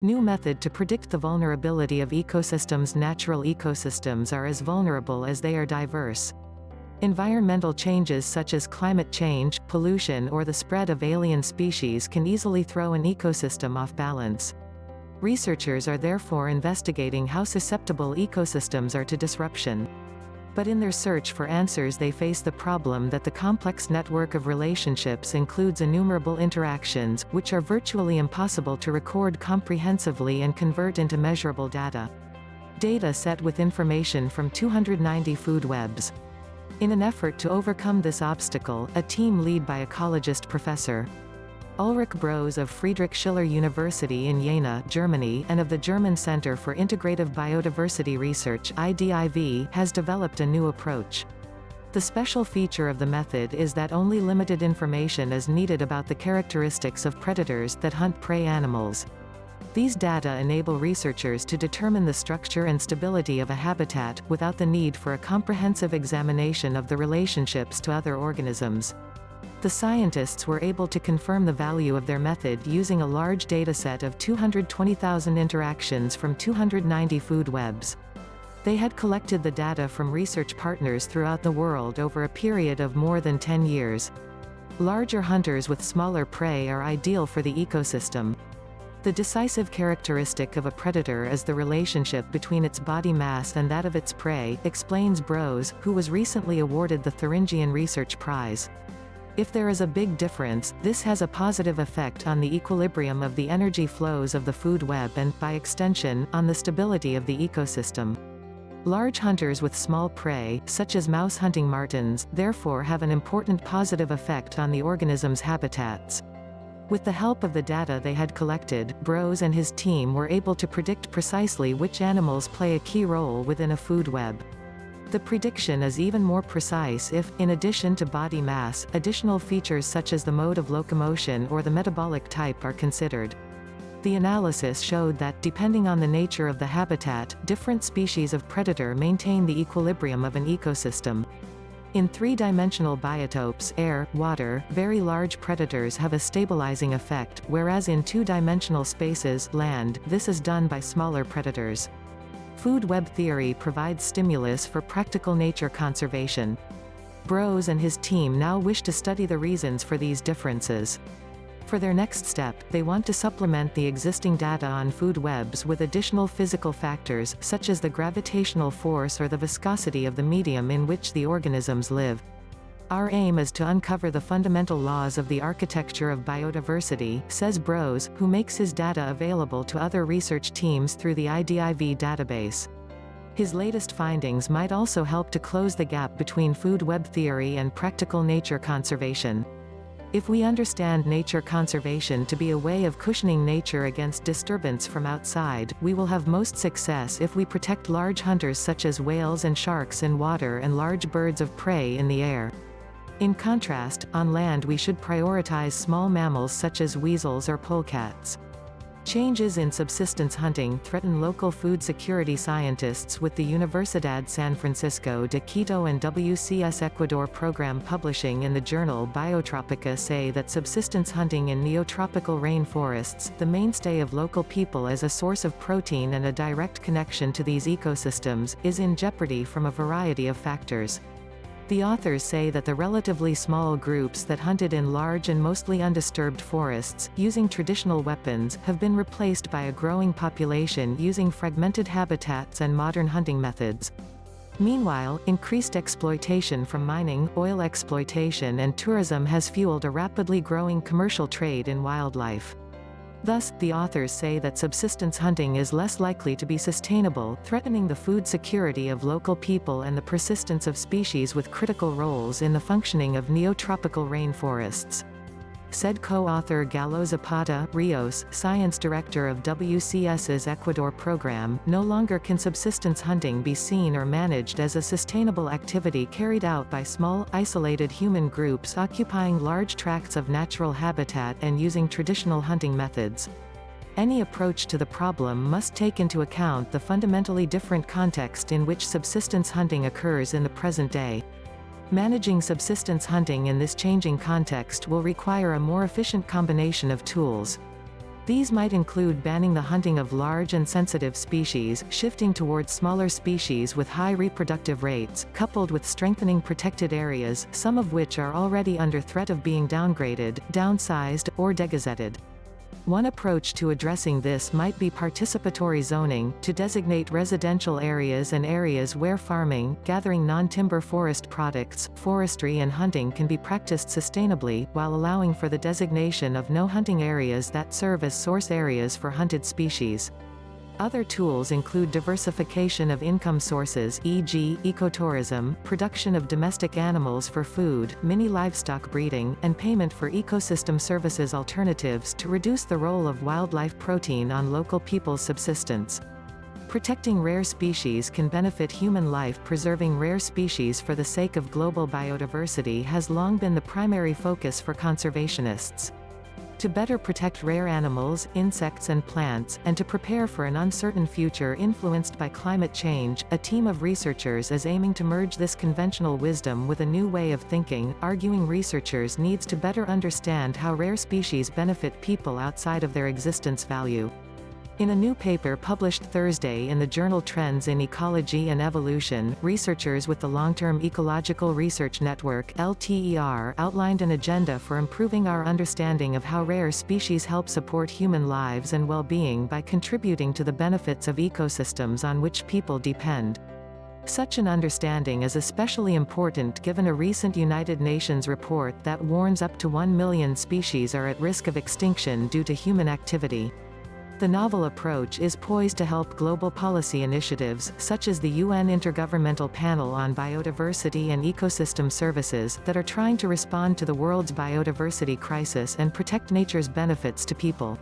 New method to predict the vulnerability of ecosystems. Natural ecosystems are as vulnerable as they are diverse. Environmental changes such as climate change, pollution, or the spread of alien species can easily throw an ecosystem off balance. Researchers are therefore investigating how susceptible ecosystems are to disruption. But in their search for answers, they face the problem that the complex network of relationships includes innumerable interactions, which are virtually impossible to record comprehensively and convert into measurable data. Data set with information from 290 food webs. In an effort to overcome this obstacle, a team led by ecologist Professor Ulrich Broes of Friedrich Schiller University in Jena, Germany, and of the German Center for Integrative Biodiversity Research (IDIV) has developed a new approach. The special feature of the method is that only limited information is needed about the characteristics of predators that hunt prey animals. These data enable researchers to determine the structure and stability of a habitat, without the need for a comprehensive examination of the relationships to other organisms. The scientists were able to confirm the value of their method using a large dataset of 220,000 interactions from 290 food webs. They had collected the data from research partners throughout the world over a period of more than 10 years. Larger hunters with smaller prey are ideal for the ecosystem. The decisive characteristic of a predator is the relationship between its body mass and that of its prey, explains Broes, who was recently awarded the Thuringian Research Prize. If there is a big difference, this has a positive effect on the equilibrium of the energy flows of the food web and, by extension, on the stability of the ecosystem. Large hunters with small prey, such as mouse hunting martens, therefore have an important positive effect on the organism's habitats. With the help of the data they had collected, Broes and his team were able to predict precisely which animals play a key role within a food web. The prediction is even more precise if, in addition to body mass, additional features such as the mode of locomotion or the metabolic type are considered. The analysis showed that, depending on the nature of the habitat, different species of predator maintain the equilibrium of an ecosystem. In three-dimensional biotopes, air, water, very large predators have a stabilizing effect, whereas in two-dimensional spaces, land, this is done by smaller predators. Food web theory provides stimulus for practical nature conservation. Broes and his team now wish to study the reasons for these differences. For their next step, they want to supplement the existing data on food webs with additional physical factors, such as the gravitational force or the viscosity of the medium in which the organisms live. Our aim is to uncover the fundamental laws of the architecture of biodiversity, says Broes, who makes his data available to other research teams through the IDIV database. His latest findings might also help to close the gap between food web theory and practical nature conservation. If we understand nature conservation to be a way of cushioning nature against disturbance from outside, we will have most success if we protect large hunters such as whales and sharks in water and large birds of prey in the air. In contrast, on land we should prioritize small mammals such as weasels or polecats. Changes in subsistence hunting threaten local food security. Scientists with the Universidad San Francisco de Quito and WCS Ecuador program publishing in the journal Biotropica say that subsistence hunting in neotropical rainforests, the mainstay of local people as a source of protein and a direct connection to these ecosystems, is in jeopardy from a variety of factors. The authors say that the relatively small groups that hunted in large and mostly undisturbed forests, using traditional weapons, have been replaced by a growing population using fragmented habitats and modern hunting methods. Meanwhile, increased exploitation from mining, oil exploitation and tourism has fueled a rapidly growing commercial trade in wildlife. Thus, the authors say that subsistence hunting is less likely to be sustainable, threatening the food security of local people and the persistence of species with critical roles in the functioning of neotropical rainforests. Said co-author Galo Zapata Rios, science director of WCS's Ecuador program, no longer can subsistence hunting be seen or managed as a sustainable activity carried out by small, isolated human groups occupying large tracts of natural habitat and using traditional hunting methods. Any approach to the problem must take into account the fundamentally different context in which subsistence hunting occurs in the present day. Managing subsistence hunting in this changing context will require a more efficient combination of tools. These might include banning the hunting of large and sensitive species, shifting towards smaller species with high reproductive rates, coupled with strengthening protected areas, some of which are already under threat of being downgraded, downsized, or degazetted. One approach to addressing this might be participatory zoning, to designate residential areas and areas where farming, gathering non-timber forest products, forestry and hunting can be practiced sustainably, while allowing for the designation of no-hunting areas that serve as source areas for hunted species. Other tools include diversification of income sources, e.g., ecotourism, production of domestic animals for food, mini livestock breeding, and payment for ecosystem services alternatives to reduce the role of wildlife protein on local people's subsistence. Protecting rare species can benefit human life. Preserving rare species for the sake of global biodiversity has long been the primary focus for conservationists. To better protect rare animals, insects and plants, and to prepare for an uncertain future influenced by climate change, a team of researchers is aiming to merge this conventional wisdom with a new way of thinking, arguing researchers needs to better understand how rare species benefit people outside of their existence value. In a new paper published Thursday in the journal Trends in Ecology and Evolution, researchers with the Long-Term Ecological Research Network (LTER) outlined an agenda for improving our understanding of how rare species help support human lives and well-being by contributing to the benefits of ecosystems on which people depend. Such an understanding is especially important given a recent United Nations report that warns up to 1 million species are at risk of extinction due to human activity. The novel approach is poised to help global policy initiatives, such as the UN Intergovernmental Panel on Biodiversity and Ecosystem Services, that are trying to respond to the world's biodiversity crisis and protect nature's benefits to people.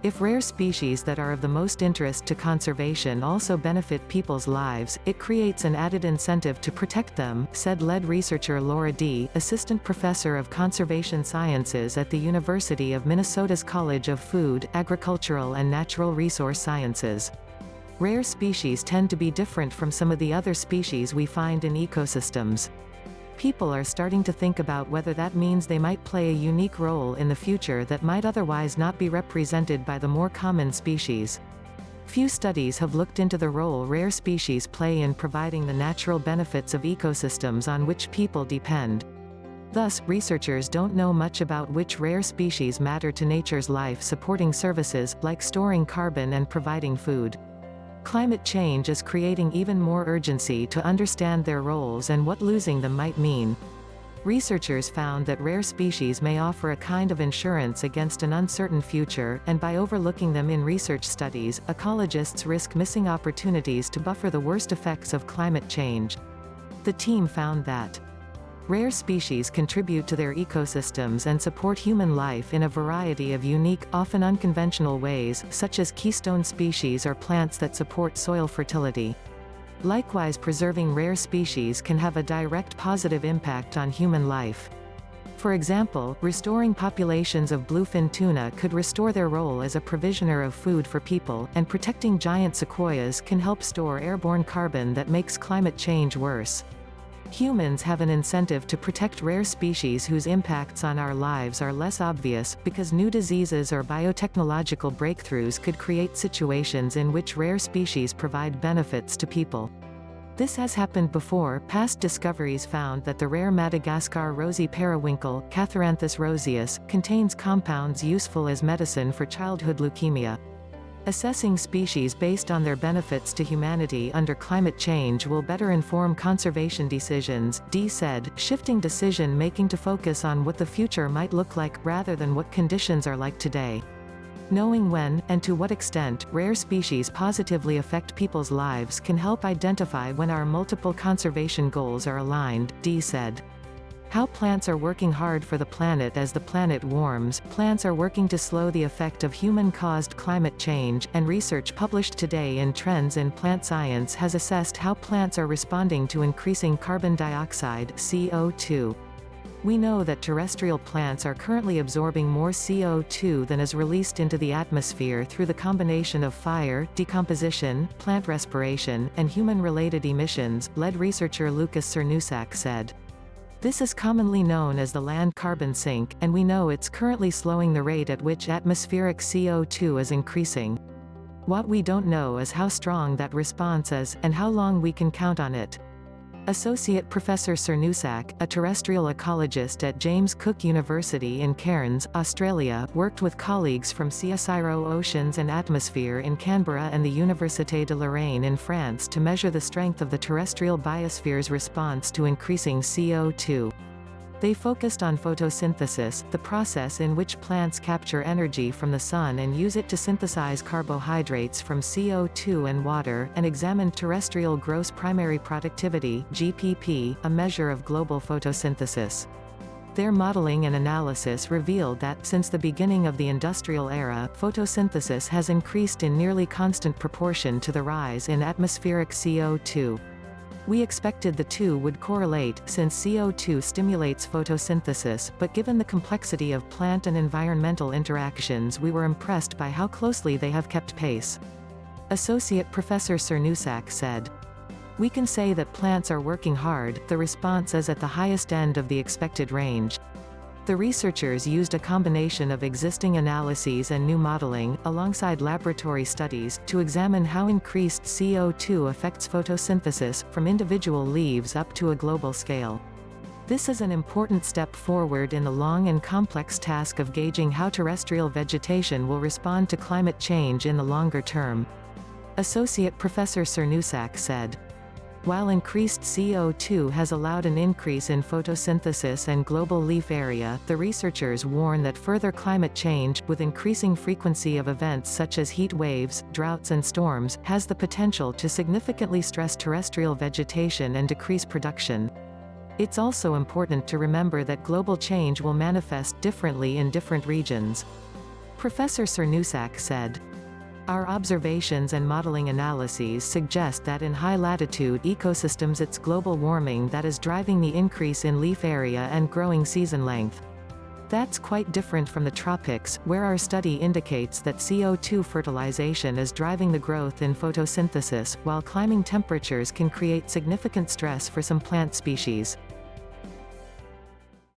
If rare species that are of the most interest to conservation also benefit people's lives, it creates an added incentive to protect them, said lead researcher Laura D., assistant professor of conservation sciences at the University of Minnesota's College of Food, Agricultural and Natural Resource Sciences. Rare species tend to be different from some of the other species we find in ecosystems. People are starting to think about whether that means they might play a unique role in the future that might otherwise not be represented by the more common species. Few studies have looked into the role rare species play in providing the natural benefits of ecosystems on which people depend. Thus, researchers don't know much about which rare species matter to nature's life-supporting services, like storing carbon and providing food. Climate change is creating even more urgency to understand their roles and what losing them might mean. Researchers found that rare species may offer a kind of insurance against an uncertain future, and by overlooking them in research studies, ecologists risk missing opportunities to buffer the worst effects of climate change. The team found that rare species contribute to their ecosystems and support human life in a variety of unique, often unconventional ways, such as keystone species or plants that support soil fertility. Likewise, preserving rare species can have a direct positive impact on human life. For example, restoring populations of bluefin tuna could restore their role as a provisioner of food for people, and protecting giant sequoias can help store airborne carbon that makes climate change worse. Humans have an incentive to protect rare species whose impacts on our lives are less obvious, because new diseases or biotechnological breakthroughs could create situations in which rare species provide benefits to people. This has happened before. Past discoveries found that the rare Madagascar rosy periwinkle, Catharanthus roseus, contains compounds useful as medicine for childhood leukemia. Assessing species based on their benefits to humanity under climate change will better inform conservation decisions, Dee said, shifting decision-making to focus on what the future might look like, rather than what conditions are like today. Knowing when, and to what extent, rare species positively affect people's lives can help identify when our multiple conservation goals are aligned, Dee said. How plants are working hard for the planet. As the planet warms, plants are working to slow the effect of human-caused climate change, and research published today in Trends in Plant Science has assessed how plants are responding to increasing carbon dioxide (CO2). We know that terrestrial plants are currently absorbing more CO2 than is released into the atmosphere through the combination of fire, decomposition, plant respiration, and human-related emissions, lead researcher Lucas Cernusak said. This is commonly known as the land carbon sink, and we know it's currently slowing the rate at which atmospheric CO2 is increasing. What we don't know is how strong that response is, and how long we can count on it. Associate Professor Cernusak, a terrestrial ecologist at James Cook University in Cairns, Australia, worked with colleagues from CSIRO Oceans and Atmosphere in Canberra and the Université de Lorraine in France to measure the strength of the terrestrial biosphere's response to increasing CO2. They focused on photosynthesis, the process in which plants capture energy from the sun and use it to synthesize carbohydrates from CO2 and water, and examined terrestrial gross primary productivity (GPP), a measure of global photosynthesis. Their modeling and analysis revealed that, since the beginning of the industrial era, photosynthesis has increased in nearly constant proportion to the rise in atmospheric CO2. We expected the two would correlate, since CO2 stimulates photosynthesis, but given the complexity of plant and environmental interactions, we were impressed by how closely they have kept pace. Associate Professor Cernusak said, "We can say that plants are working hard, the response is at the highest end of the expected range." The researchers used a combination of existing analyses and new modeling, alongside laboratory studies, to examine how increased CO2 affects photosynthesis, from individual leaves up to a global scale. This is an important step forward in the long and complex task of gauging how terrestrial vegetation will respond to climate change in the longer term. Associate Professor Cernusak said, "While increased CO2 has allowed an increase in photosynthesis and global leaf area, the researchers warn that further climate change, with increasing frequency of events such as heat waves, droughts and storms, has the potential to significantly stress terrestrial vegetation and decrease production. It's also important to remember that global change will manifest differently in different regions." Professor Cernusak said, "Our observations and modeling analyses suggest that in high-latitude ecosystems it's global warming that is driving the increase in leaf area and growing season length. That's quite different from the tropics, where our study indicates that CO2 fertilization is driving the growth in photosynthesis, while climbing temperatures can create significant stress for some plant species."